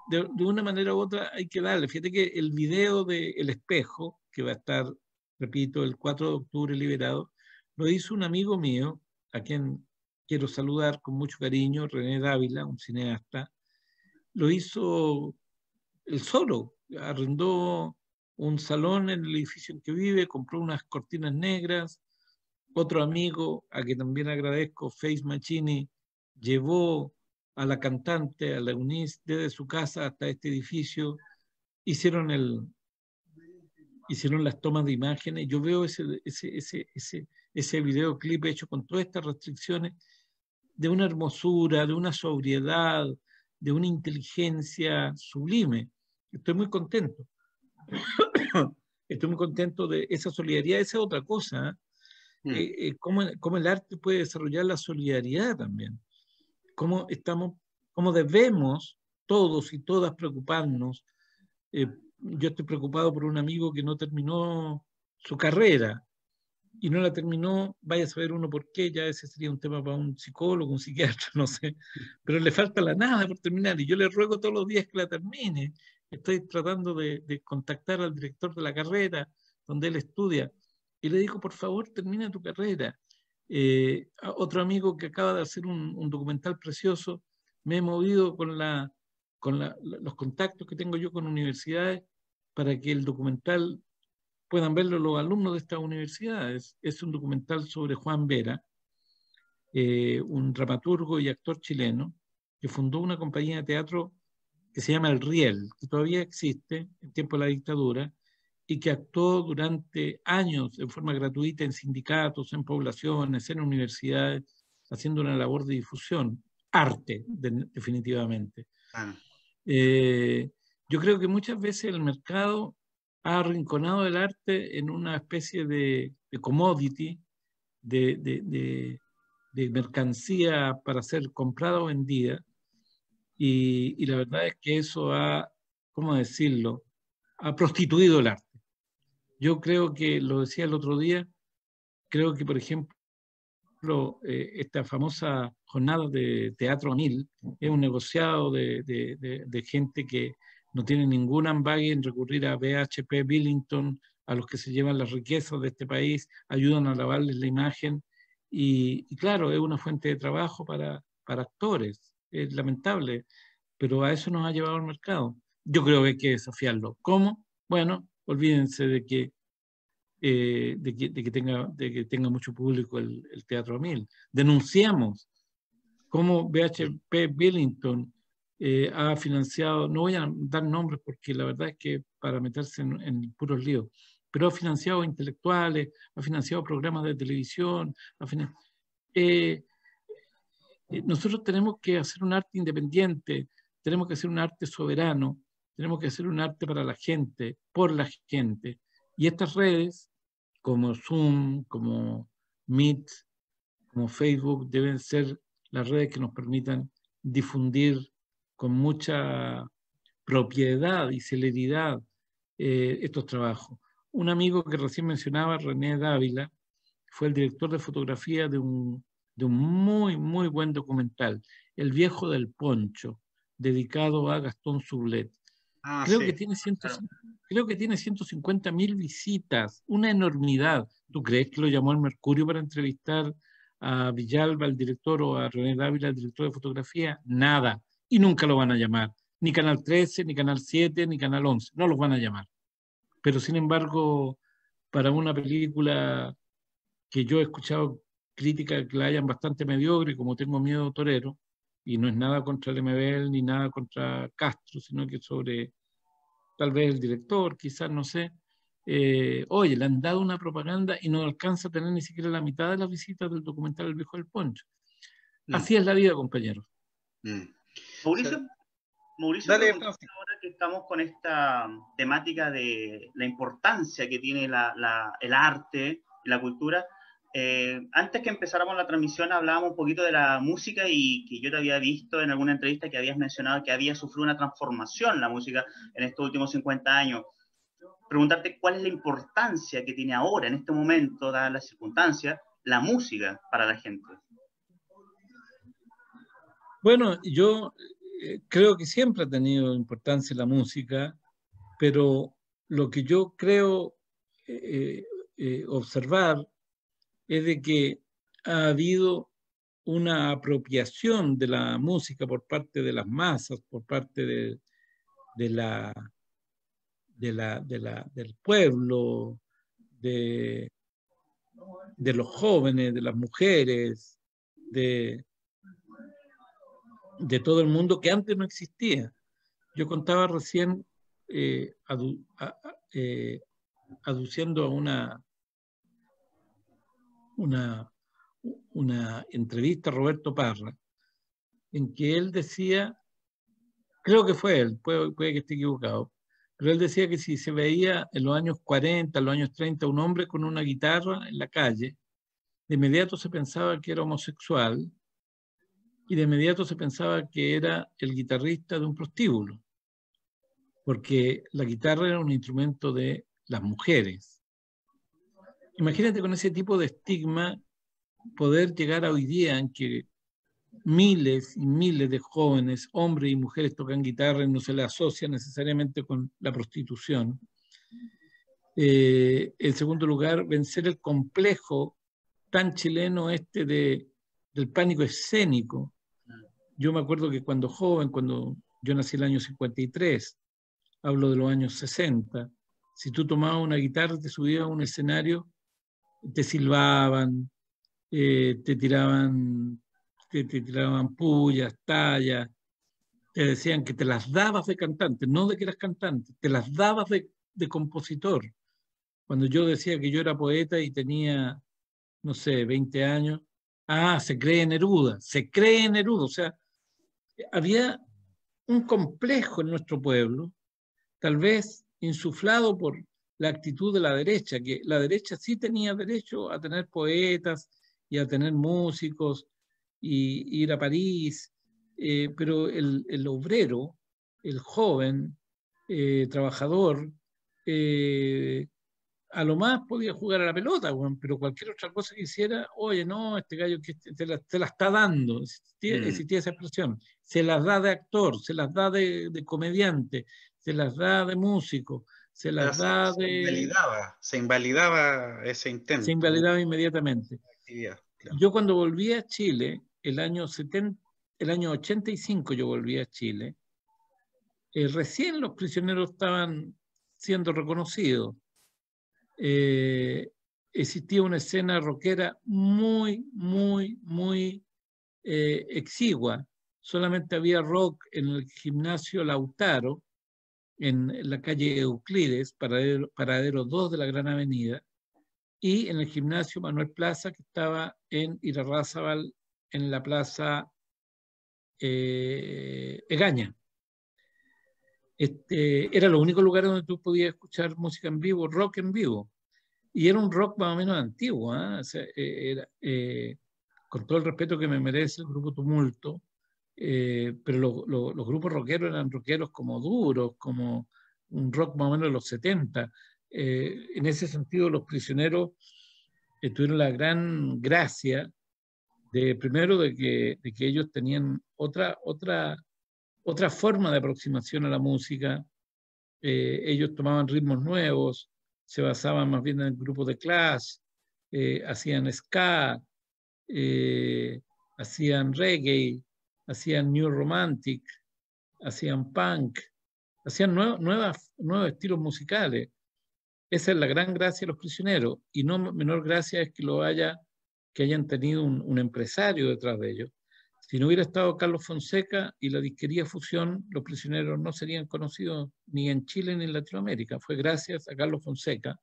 de una manera u otra hay que darle. Fíjate que el video de El Espejo, que va a estar, repito, el 4 de octubre liberado, lo hizo un amigo mío, a quien quiero saludar con mucho cariño, René Dávila, un cineasta. Lo hizo él solo, arrendó un salón en el edificio en que vive, compró unas cortinas negras. Otro amigo, a quien también agradezco, Face Machini, llevó a la cantante, a la Eunice, desde su casa hasta este edificio. Hicieron las tomas de imágenes. Yo veo ese videoclip hecho con todas estas restricciones, de una hermosura, de una sobriedad, de una inteligencia sublime. Estoy muy contento. Estoy muy contento de esa solidaridad. Esa es otra cosa, ¿eh? Cómo el arte puede desarrollar la solidaridad también. Cómo debemos todos y todas preocuparnos. Yo estoy preocupado por un amigo que no terminó su carrera y no la terminó, vaya a saber uno por qué, ya ese sería un tema para un psicólogo, un psiquiatra, no sé, pero le falta la nada por terminar y yo le ruego todos los días que la termine. Estoy tratando de contactar al director de la carrera donde él estudia y le digo, por favor, termina tu carrera. Otro amigo que acaba de hacer un documental precioso, me he movido con los contactos que tengo yo con universidades para que el documental puedan verlo los alumnos de estas universidades. Es un documental sobre Juan Vera, un dramaturgo y actor chileno que fundó una compañía de teatro que se llama El Riel, que todavía existe en tiempo de la dictadura, y que actuó durante años en forma gratuita en sindicatos, en poblaciones, en universidades, haciendo una labor de difusión, arte, definitivamente. Ah. Yo creo que muchas veces el mercado ha arrinconado el arte en una especie de commodity, de mercancía para ser comprada o vendida, y la verdad es que eso ha, ¿cómo decirlo?, ha prostituido el arte. Yo creo que, lo decía el otro día, creo que, por ejemplo, esta famosa jornada de Teatro Mil es un negociado de gente que no tiene ningún ambague en recurrir a BHP Billington, a los que se llevan las riquezas de este país, ayudan a lavarles la imagen, y claro, es una fuente de trabajo para actores. Es lamentable, pero a eso nos ha llevado el mercado. Yo creo que hay que desafiarlo. ¿Cómo? Bueno, olvídense de que tenga mucho público el Teatro Mil. Denunciamos cómo BHP Billington ha financiado, no voy a dar nombres porque la verdad es que para meterse en puros líos, pero ha financiado intelectuales, ha financiado programas de televisión, nosotros tenemos que hacer un arte independiente, tenemos que hacer un arte soberano, tenemos que hacer un arte para la gente, por la gente. Y estas redes, como Zoom, como Meet, como Facebook, deben ser las redes que nos permitan difundir con mucha propiedad y celeridad estos trabajos. Un amigo que recién mencionaba, René Dávila, fue el director de fotografía de un muy, muy buen documental, El viejo del poncho, dedicado a Gastón Sublet. Creo que tiene 150.000 visitas, una enormidad. ¿Tú crees que lo llamó el Mercurio para entrevistar a Villalba, el director, o a René Dávila, el director de fotografía? Nada. Y nunca lo van a llamar. Ni Canal 13, ni Canal 7, ni Canal 11. No los van a llamar. Pero sin embargo, para una película que yo he escuchado críticas que la hayan bastante mediocre, como Tengo miedo torero, y no es nada contra el MBL ni nada contra Castro, sino que sobre tal vez el director, quizás, no sé. Oye, le han dado una propaganda y no alcanza a tener ni siquiera la mitad de las visitas del documental El viejo del poncho. Así es la vida, compañeros. Mauricio, dale, ahora que estamos con esta temática de la importancia que tiene el arte y la cultura, antes que empezáramos la transmisión hablábamos un poquito de la música, y que yo te había visto en alguna entrevista que habías mencionado que había sufrido una transformación la música en estos últimos 50 años. Preguntarte cuál es la importancia que tiene ahora, en este momento, dadas las circunstancias, la música para la gente. Bueno, yo creo que siempre ha tenido importancia la música, pero lo que yo creo observar es de que ha habido una apropiación de la música por parte de las masas, por parte del pueblo, de los jóvenes, de las mujeres, de todo el mundo, que antes no existía. Yo contaba recién, aduciendo a una entrevista a Roberto Parra, en que él decía, creo que fue él, puede que esté equivocado, pero él decía que si se veía en los años 40, en los años 30, un hombre con una guitarra en la calle, de inmediato se pensaba que era homosexual, y de inmediato se pensaba que era el guitarrista de un prostíbulo, porque la guitarra era un instrumento de las mujeres. Imagínate con ese tipo de estigma poder llegar a hoy día en que miles y miles de jóvenes, hombres y mujeres, tocan guitarra y no se le asocia necesariamente con la prostitución. En segundo lugar, vencer el complejo tan chileno del pánico escénico. Yo me acuerdo que cuando joven, cuando yo nací en el año 53, hablo de los años 60, si tú tomabas una guitarra y te subías a un escenario, te silbaban, te tiraban pullas, tallas, te decían que te las dabas de cantante, no de que eras cantante, te las dabas de compositor, Cuando yo decía que yo era poeta y tenía, no sé, 20 años, se cree Neruda, se cree Neruda. O sea, había un complejo en nuestro pueblo, tal vez insuflado por la actitud de la derecha, que la derecha sí tenía derecho a tener poetas y a tener músicos y ir a París, pero el obrero, el joven, trabajador, a lo más podía jugar a la pelota, bueno, pero cualquier otra cosa que hiciera, oye, no, este gallo que te la está dando, existía esa expresión, se las da de actor, se las da de comediante, se las da de músico, se las da de... Se invalidaba ese Se intento. invalidaba inmediatamente. Actividad, claro. Yo cuando volví a Chile, el año 85 yo volví a Chile, recién los prisioneros estaban siendo reconocidos. Existía una escena rockera muy, muy, muy exigua. Solamente había rock en el gimnasio Lautaro, en la calle Euclides, paradero 2 de la Gran Avenida, y en el gimnasio Manuel Plaza, que estaba en Irarrázaval, en la plaza Egaña. Era el único lugar donde tú podías escuchar música en vivo, rock en vivo. Y era un rock más o menos antiguo, ¿eh? O sea, con todo el respeto que me merece el grupo Tumulto, pero los grupos rockeros eran rockeros como duros, como un rock más o menos de los 70. En ese sentido, los prisioneros tuvieron la gran gracia primero de que ellos tenían otra forma de aproximación a la música. Ellos tomaban ritmos nuevos, se basaban más bien en el grupo de Clash, hacían ska, hacían reggae, hacían new romantic, hacían punk, hacían nuevos estilos musicales. Esa es la gran gracia de los prisioneros, y no menor gracia es que hayan tenido un empresario detrás de ellos. Si no hubiera estado Carlos Fonseca y la disquería Fusión, los prisioneros no serían conocidos ni en Chile ni en Latinoamérica. Fue gracias a Carlos Fonseca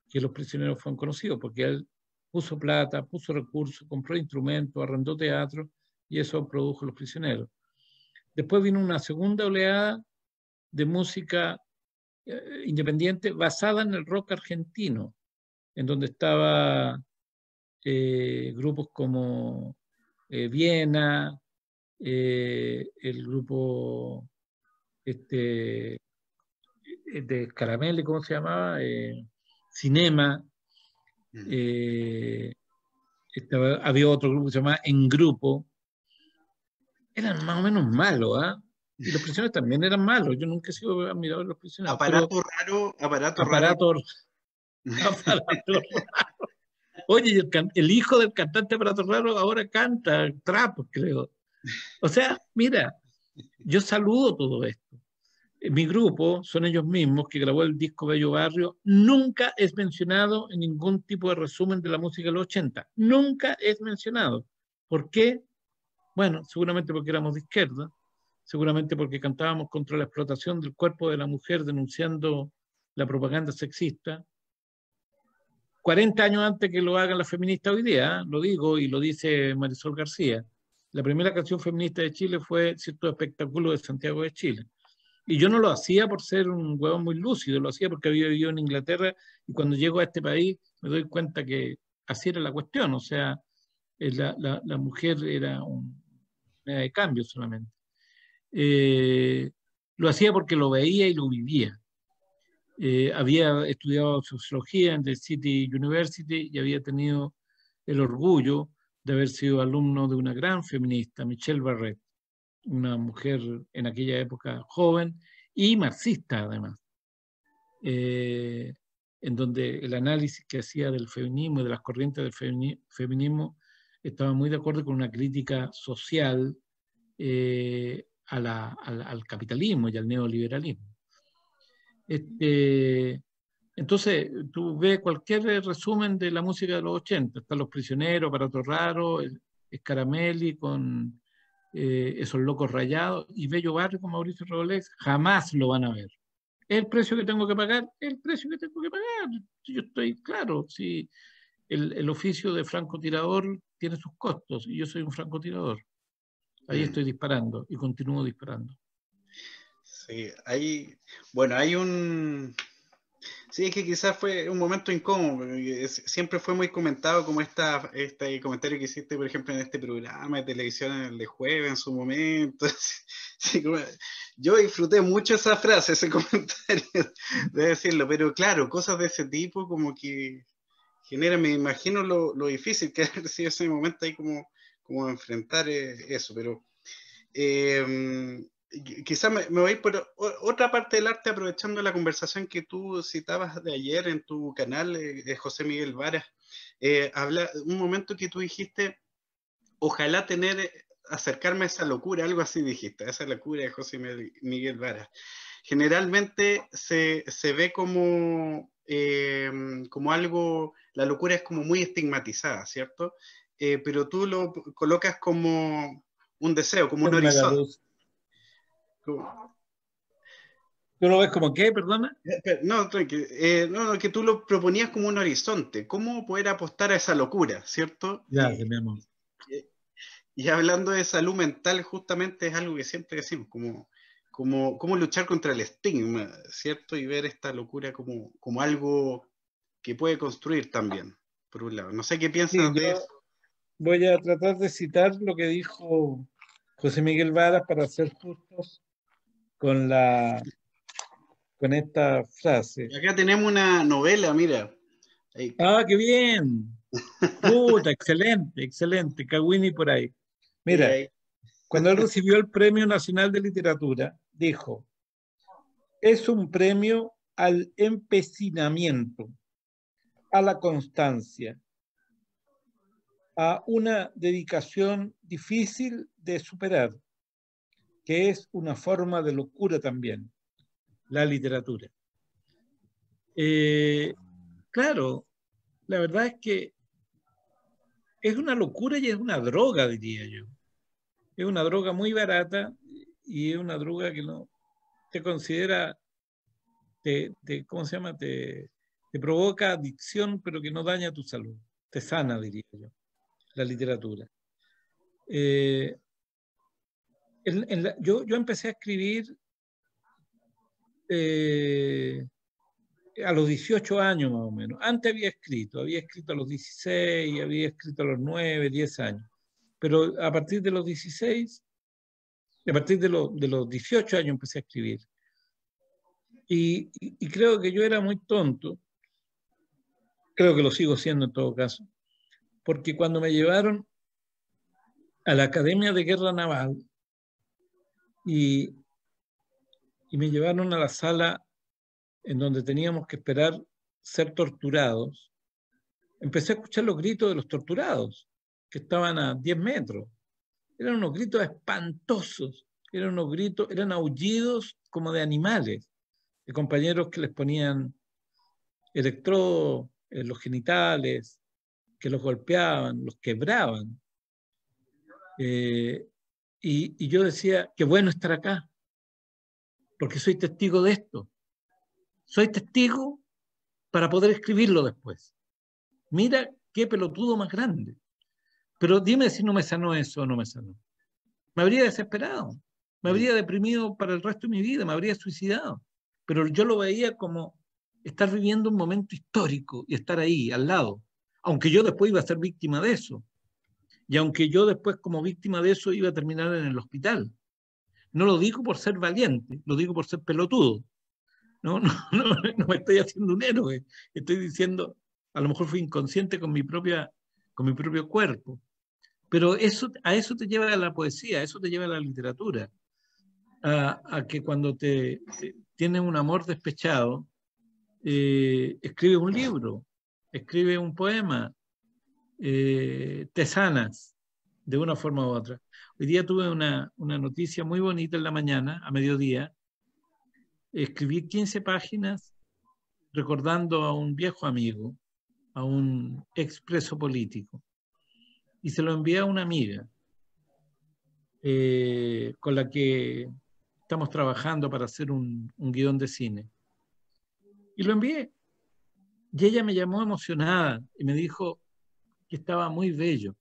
que los prisioneros fueron conocidos, porque él puso plata, puso recursos, compró instrumentos, arrendó teatro, y eso produjo los prisioneros. Después vino una segunda oleada de música independiente basada en el rock argentino, en donde estaba grupos como Viena, el grupo de Caramelli, ¿cómo se llamaba? Cinema. Había otro grupo que se llamaba En Grupo. Eran más o menos malos, ¿ah? Y los prisioneros también eran malos. Yo nunca he sido admirador de los prisioneros. Aparato raro. Oye, el hijo del cantante Aparato Raro ahora canta trap, creo. O sea, mira, yo saludo todo esto. Mi grupo son ellos mismos, que grabó el disco Bello Barrio. Nunca es mencionado en ningún tipo de resumen de la música de los 80. Nunca es mencionado. ¿Por qué? Bueno, seguramente porque éramos de izquierda, seguramente porque cantábamos contra la explotación del cuerpo de la mujer, denunciando la propaganda sexista. 40 años antes que lo hagan las feministas hoy día, lo digo y lo dice Marisol García. La primera canción feminista de Chile fue Cierto Espectáculo de Santiago de Chile. Y yo no lo hacía por ser un huevón muy lúcido, lo hacía porque había vivido en Inglaterra, y cuando llego a este país me doy cuenta que así era la cuestión. O sea, la mujer era una de cambio solamente. Lo hacía porque lo veía y lo vivía. Había estudiado sociología en The City University y había tenido el orgullo de haber sido alumno de una gran feminista, Michelle Barrett, una mujer en aquella época joven y marxista además, en donde el análisis que hacía del feminismo y de las corrientes del feminismo estaba muy de acuerdo con una crítica social al capitalismo y al neoliberalismo. Entonces, tú ves cualquier resumen de la música de los 80, están Los Prisioneros, Aparato Raro, Scaramelli con Esos Locos Rayados, y Bello Barrio con Mauricio Rodolés, jamás lo van a ver. ¿Es el precio que tengo que pagar? Es el precio que tengo que pagar. Yo estoy claro, si el oficio de francotirador tiene sus costos y yo soy un francotirador. Ahí estoy disparando y continúo disparando. Sí, bueno, hay un... Sí, es que quizás fue un momento incómodo, porque siempre fue muy comentado como este comentario que hiciste, por ejemplo, en este programa de televisión, en el de jueves, en su momento. Sí, yo disfruté mucho esa frase, ese comentario, de decirlo, pero claro, cosas de ese tipo como que generan, me imagino lo difícil que ha sido ese momento ahí como enfrentar eso, pero... quizás me voy por otra parte del arte, aprovechando la conversación que tú citabas de ayer en tu canal, José Miguel Varas. Un momento que tú dijiste, ojalá acercarme a esa locura, algo así dijiste, a esa locura de José Miguel Varas. Generalmente se ve como algo, la locura es como muy estigmatizada, ¿cierto? Pero tú lo colocas como un deseo, como un Ponme la horizonte. luz. ¿Tú lo ves como qué, perdona? No, no, que tú lo proponías como un horizonte, cómo poder apostar a esa locura, ¿cierto? Ya, mi amor. Y hablando de salud mental, justamente es algo que siempre decimos, como luchar contra el estigma, ¿cierto? Y ver esta locura como algo que puede construir también, por un lado. No sé qué Sí, piensas de yo eso. voy a tratar de citar lo que dijo José Miguel Varas para ser justos con con esta frase. Y acá tenemos una novela, mira. Ahí, Ah, qué bien. Puta, excelente, excelente. Kawini por ahí. sí, Mira, ahí. cuando él recibió el Premio Nacional de Literatura, dijo, es un premio al empecinamiento, a la constancia, a una dedicación difícil de superar, que es una forma de locura también, la literatura. Eh, claro, la verdad es que es una locura y es una droga, diría yo. Es una droga muy barata y es una droga que no te considera, ¿cómo se llama? Te provoca adicción, pero que no daña tu salud. Te sana, diría yo, la literatura. Eh, yo empecé a escribir eh, a los 18 años más o menos. Antes había escrito a los 16, había escrito a los 9, 10 años. Pero a partir de los 16, a partir de los 18 años empecé a escribir. Y creo que yo era muy tonto, creo que lo sigo siendo en todo caso, porque cuando me llevaron a la Academia de Guerra Naval y, y me llevaron a la sala en donde teníamos que esperar ser torturados, empecé a escuchar los gritos de los torturados, que estaban a 10 metros. Eran unos gritos espantosos, eran aullidos como de animales, de compañeros que les ponían electrodos en los genitales, que los golpeaban, los quebraban. Eh, y yo decía, qué bueno estar acá, porque soy testigo de esto. Soy testigo para poder escribirlo después. Mira qué pelotudo más grande. Pero dime si no me sanó eso o no me sanó. Me habría desesperado, me habría deprimido para el resto de mi vida, me habría suicidado. Pero yo lo veía como estar viviendo un momento histórico y estar ahí, al lado. Aunque yo después iba a ser víctima de eso. Y aunque yo después como víctima de eso iba a terminar en el hospital. No lo digo por ser valiente, lo digo por ser pelotudo. No me estoy haciendo un héroe. Estoy diciendo, a lo mejor fui inconsciente con mi propio cuerpo. Pero a eso te lleva la poesía, a eso te lleva la literatura. A que cuando tienes un amor despechado, escribes un libro, escribes un poema, te sanas de una forma u otra. Hoy día tuve una noticia muy bonita en la mañana, a mediodía. Escribí 15 páginas recordando a un viejo amigo, a un expreso político, y se lo envié a una amiga con la que estamos trabajando para hacer un guión de cine. Y lo envié. Y ella me llamó emocionada y me dijo que estaba muy bello.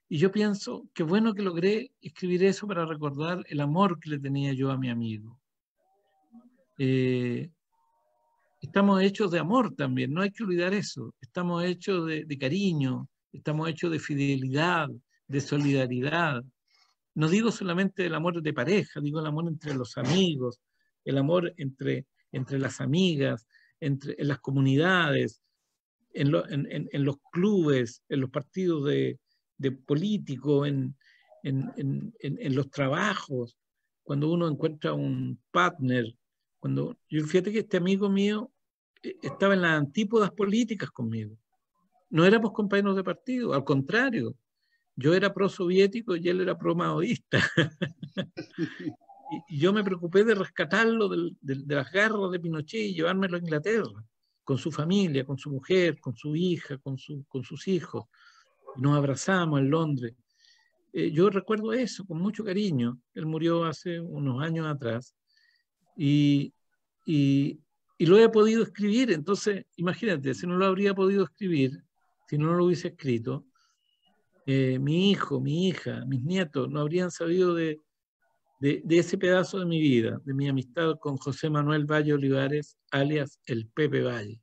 Y yo pienso, qué bueno que logré escribir eso para recordar el amor que le tenía yo a mi amigo. Estamos hechos de amor también, no hay que olvidar eso. Estamos hechos de cariño, estamos hechos de fidelidad, de solidaridad. No digo solamente el amor de pareja, digo el amor entre los amigos, el amor entre las amigas, en las comunidades, en los clubes, en los partidos de políticos, en los trabajos, cuando uno encuentra un partner. Yo fíjate que este amigo mío estaba en las antípodas políticas conmigo. No éramos compañeros de partido, al contrario. Yo era pro-soviético y él era pro-maoísta. Y yo me preocupé de rescatarlo de las garras de Pinochet y llevármelo a Inglaterra, con su familia, con su mujer, con su hija, con sus hijos. Y nos abrazamos en Londres. Yo recuerdo eso con mucho cariño. Él murió hace unos años atrás. Y lo he podido escribir. Entonces, imagínate, si no lo habría podido escribir, si no lo hubiese escrito, mi hijo, mi hija, mis nietos no habrían sabido de ese pedazo de mi vida, de mi amistad con José Manuel Valle Olivares, alias el Pepe Valle.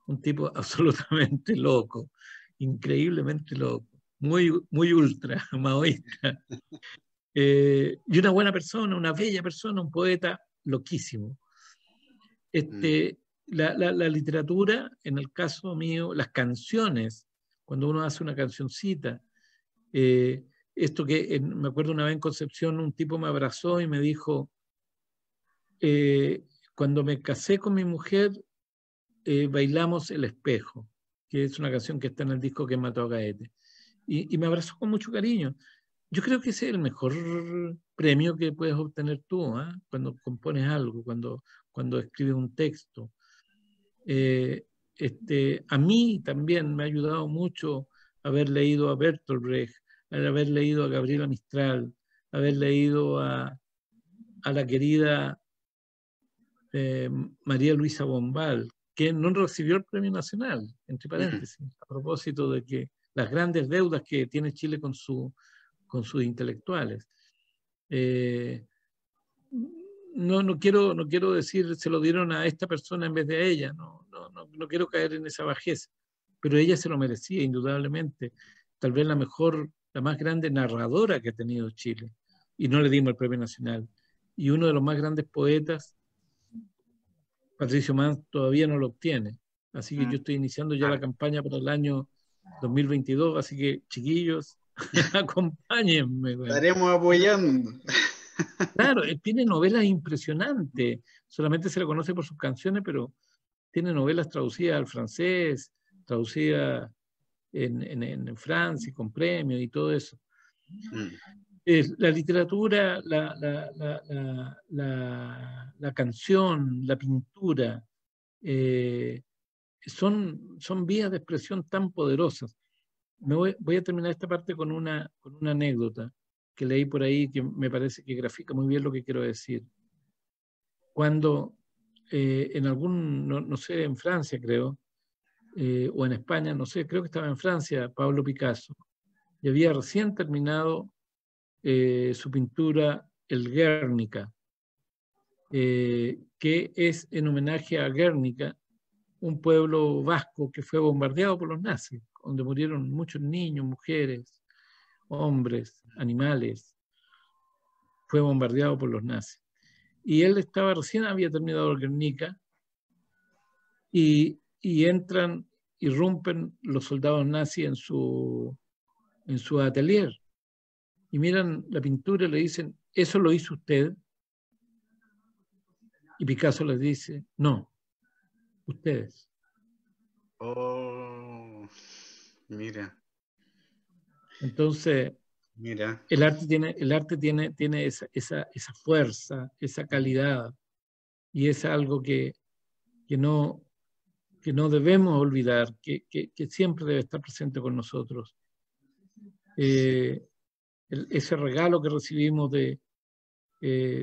Un tipo absolutamente loco, increíblemente loco, muy, muy ultra, maoísta. Y una buena persona, una bella persona, un poeta loquísimo. La literatura, en el caso mío, las canciones, cuando uno hace una cancioncita, esto que me acuerdo una vez en Concepción, un tipo me abrazó y me dijo, cuando me casé con mi mujer, bailamos El Espejo, que es una canción que está en el disco que mató a Gaete. Y me abrazó con mucho cariño. Yo creo que ese es el mejor premio que puedes obtener tú, ¿eh? Cuando compones algo, cuando escribes un texto. A mí también me ha ayudado mucho haber leído a Bertolt Brecht, haber leído a Gabriela Mistral, haber leído a la querida María Luisa Bombal, que no recibió el Premio Nacional, entre paréntesis, a propósito de que las grandes deudas que tiene Chile con sus intelectuales. No quiero decir se lo dieron a esta persona en vez de a ella, no quiero caer en esa bajeza, pero ella se lo merecía indudablemente, tal vez la más grande narradora que ha tenido Chile, y no le dimos el Premio Nacional, y uno de los más grandes poetas, Patricio Mann, todavía no lo obtiene, así que yo estoy iniciando ya la campaña para el año 2022, así que chiquillos, acompáñenme. Estaremos apoyando. Claro, tiene novelas impresionantes, solamente se le conoce por sus canciones, pero tiene novelas traducidas al francés, traducidas en Francia, con premios y todo eso. La literatura, la canción, la pintura, son vías de expresión tan poderosas. Voy a terminar esta parte con una anécdota que leí por ahí que me parece que grafica muy bien lo que quiero decir. Cuando en no sé, en Francia creo, o en España, no sé, creo que estaba en Francia, Pablo Picasso, y había recién terminado su pintura El Guernica, que es en homenaje a Guernica, un pueblo vasco que fue bombardeado por los nazis, donde murieron muchos niños, mujeres, hombres, animales, fue bombardeado por los nazis. Y él recién había terminado el Guernica, y irrumpen los soldados nazis en su atelier, y miran la pintura y le dicen, ¿eso lo hizo usted? Y Picasso les dice, no, ustedes. Oh, mira. Entonces, mira. el arte tiene esa fuerza, esa calidad, y es algo que no debemos olvidar, que siempre debe estar presente con nosotros. Ese regalo que recibimos de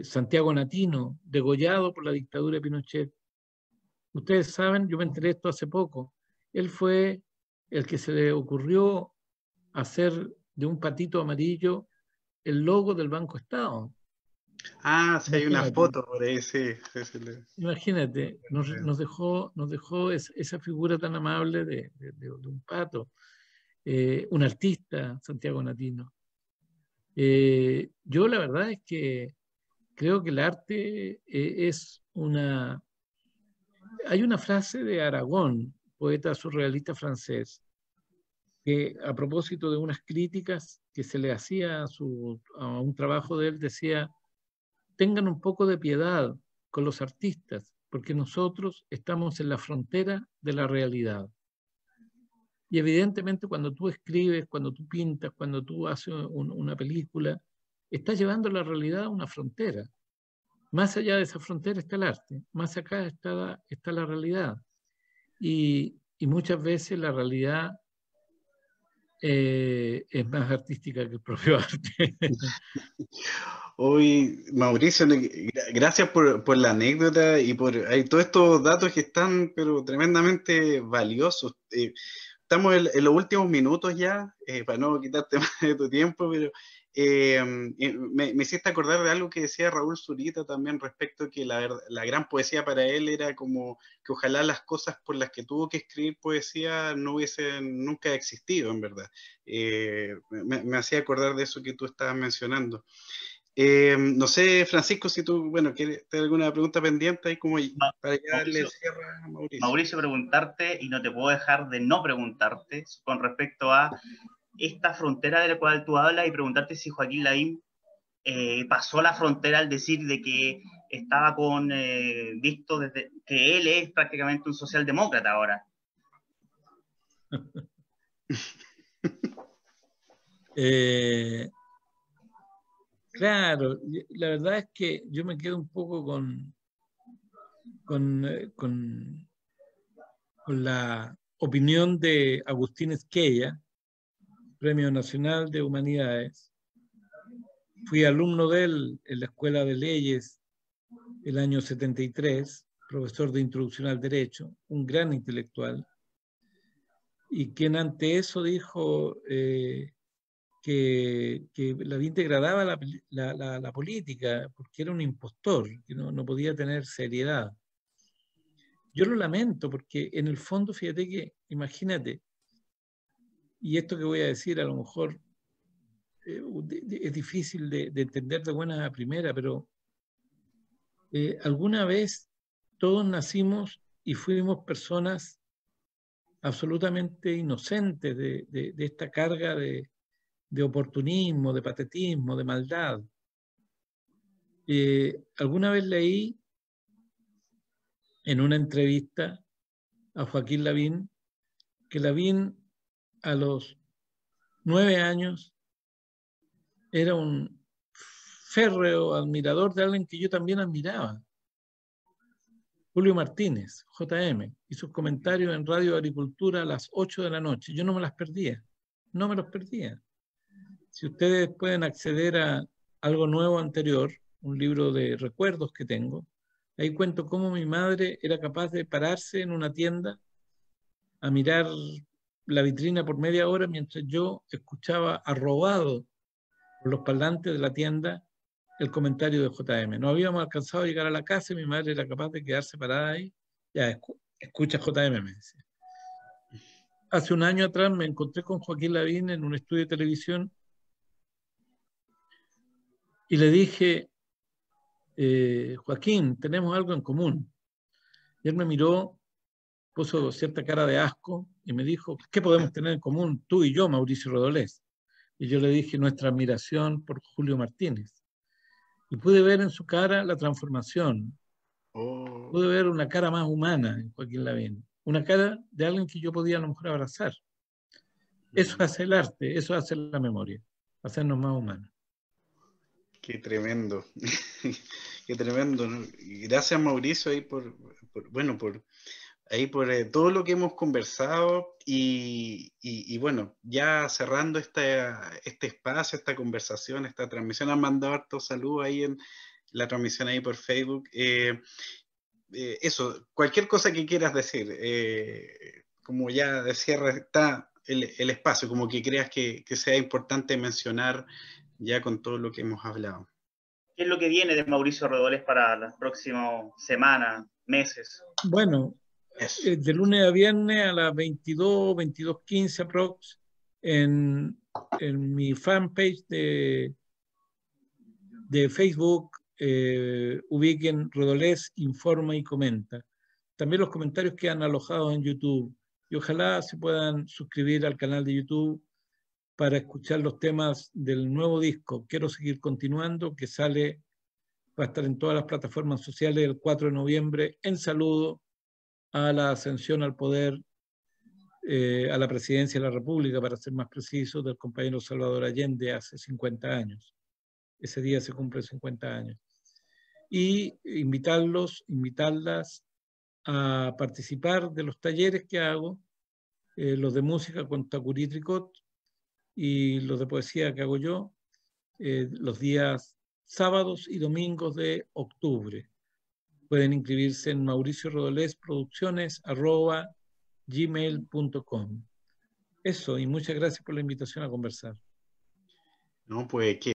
Santiago Natino, degollado por la dictadura de Pinochet, Ustedes saben, yo me enteré de esto hace poco, él fue el que se le ocurrió hacer de un patito amarillo el logo del Banco Estado. Ah, sí, hay una Imagínate, foto por ahí, sí. imagínate, nos dejó esa figura tan amable de un pato, un artista, Santiago Natino. Yo la verdad es que creo que el arte es una... Hay una frase de Aragón, poeta surrealista francés, que a propósito de unas críticas que se le hacía a un trabajo de él, decía, tengan un poco de piedad con los artistas, porque nosotros estamos en la frontera de la realidad. Y evidentemente cuando tú escribes, cuando tú pintas, cuando tú haces una película, estás llevando la realidad a una frontera. Más allá de esa frontera está el arte, más acá está la realidad. Y muchas veces la realidad es más artística que el propio arte. Hoy, Mauricio, gracias por la anécdota y por todos estos datos que están, pero tremendamente valiosos. Estamos en los últimos minutos ya, para no quitarte más de tu tiempo, pero me hiciste acordar de algo que decía Raúl Zurita también respecto a que la gran poesía para él era como que ojalá las cosas por las que tuvo que escribir poesía no hubiesen nunca existido, en verdad. Me hacía acordar de eso que tú estabas mencionando. No sé, Francisco, si tú, bueno, ¿tienes alguna pregunta pendiente ahí como para ya darle cierre a Mauricio? Mauricio, preguntarte, y no te puedo dejar de no preguntarte, con respecto a esta frontera de la cual tú hablas, y preguntarte si Joaquín Lavín pasó la frontera al decir de que estaba visto desde que él es prácticamente un socialdemócrata ahora. Claro, la verdad es que yo me quedo un poco con la opinión de Agustín Ezqueya, Premio Nacional de Humanidades. Fui alumno de él en la Escuela de Leyes el año 73, profesor de Introducción al Derecho, un gran intelectual, y quien ante eso dijo que Lavín degradaba la política porque era un impostor, que no podía tener seriedad. Yo lo lamento porque en el fondo, fíjate que, imagínate, y esto que voy a decir a lo mejor es difícil de entender de buena a primera, pero alguna vez todos nacimos y fuimos personas absolutamente inocentes de esta carga de oportunismo, de patetismo, de maldad. Alguna vez leí en una entrevista a Joaquín Lavín que Lavín a los 9 años era un férreo admirador de alguien que yo también admiraba, Julio Martínez, JM, y sus comentarios en Radio Agricultura a las 8 de la noche. Yo no me las perdía, no me los perdía. Si ustedes pueden acceder a algo nuevo anterior, un libro de recuerdos que tengo, ahí cuento cómo mi madre era capaz de pararse en una tienda a mirar la vitrina por media hora mientras yo escuchaba arrobado por los parlantes de la tienda el comentario de JM. No habíamos alcanzado a llegar a la casa y mi madre era capaz de quedarse parada ahí. Ya, escucha JM, me decía. Hace un año atrás me encontré con Joaquín Lavín en un estudio de televisión y le dije, Joaquín, tenemos algo en común. Y él me miró, puso cierta cara de asco y me dijo, ¿qué podemos tener en común tú y yo, Mauricio Rodolés? Y yo le dije nuestra admiración por Julio Martínez. Y pude ver en su cara la transformación. Pude ver una cara más humana en Joaquín Lavín. Una cara de alguien que yo podía a lo mejor abrazar. Eso hace el arte, eso hace la memoria, hacernos más humanos. Qué tremendo, qué tremendo, ¿no? Y gracias, Mauricio, ahí por todo lo que hemos conversado y bueno, ya cerrando este espacio, esta conversación, esta transmisión, han mandado hartos saludos ahí en la transmisión ahí por Facebook. eso, cualquier cosa que quieras decir, como ya de cierre está el espacio, como que creas que sea importante mencionar ya con todo lo que hemos hablado. ¿Qué es lo que viene de Mauricio Redolés para las próximas semanas, meses? Bueno, de lunes a viernes a las 22, 22:15 aprox, en mi fanpage de Facebook, ubiquen Redolés Informa y Comenta. También los comentarios quedan alojados en YouTube y ojalá se puedan suscribir al canal de YouTube para escuchar los temas del nuevo disco Quiero Seguir Continuando, que sale, va a estar en todas las plataformas sociales el 4 de noviembre, en saludo a la ascensión al poder, a la presidencia de la República, para ser más preciso, del compañero Salvador Allende hace 50 años. Ese día se cumple 50 años. Y invitarlas a participar de los talleres que hago, los de música con Tacurí Tricot y los de poesía que hago yo, los días sábados y domingos de octubre. Pueden inscribirse en mauriciorodolesproducciones@gmail.com. Eso, y muchas gracias por la invitación a conversar. No, pues que